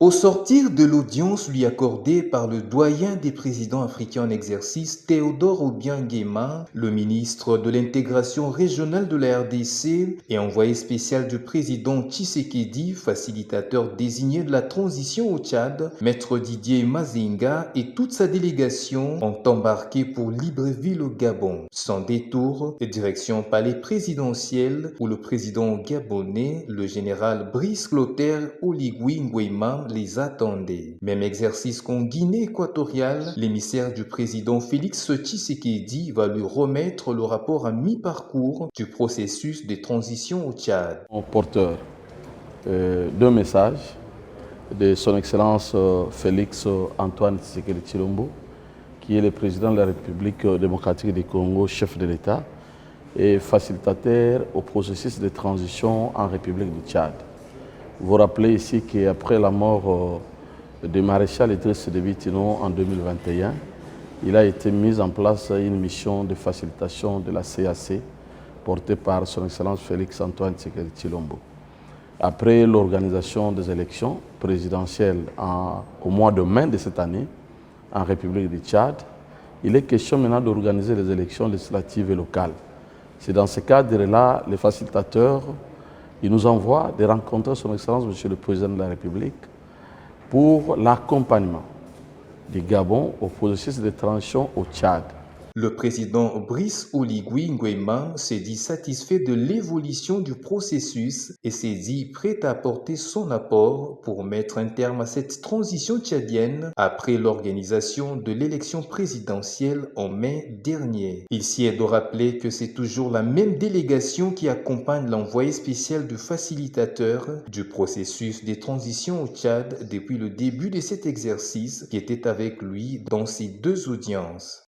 Au sortir de l'audience lui accordée par le doyen des présidents africains en exercice, Théodore Obiang Nguema, le ministre de l'intégration régionale de la RDC et envoyé spécial du président Tshisekedi, facilitateur désigné de la transition au Tchad, Maître Didier Mazinga et toute sa délégation ont embarqué pour Libreville au Gabon. Sans détour, direction palais présidentiel où le président gabonais, le général Brice Clotaire Oligui Nguema, les attendait. Même exercice qu'en Guinée équatoriale, l'émissaire du président Félix Tshisekedi va lui remettre le rapport à mi-parcours du processus de transition au Tchad. Porteur d'un message de son Excellence Félix Antoine Tshisekedi Tshilombo, qui est le président de la République démocratique du Congo, chef de l'État et facilitateur au processus de transition en République du Tchad. Vous rappelez ici qu'après la mort du maréchal Idriss Déby Itno en 2021, il a été mis en place une mission de facilitation de la CAC portée par son Excellence Félix Antoine Tshisekedi Tshilombo. Après l'organisation des élections présidentielles au mois de mai de cette année en République du Tchad, il est question maintenant d'organiser les élections législatives et locales. C'est dans ce cadre-là, les facilitateurs, ils nous envoient de rencontrer son Excellence Monsieur le Président de la République pour l'accompagnement du Gabon au processus de transition au Tchad. Le président Brice Oligui Nguema s'est dit satisfait de l'évolution du processus et s'est dit prêt à apporter son apport pour mettre un terme à cette transition tchadienne après l'organisation de l'élection présidentielle en mai dernier. Il s'y est de rappeler que c'est toujours la même délégation qui accompagne l'envoyé spécial du facilitateur du processus de transition au Tchad depuis le début de cet exercice qui était avec lui dans ces deux audiences.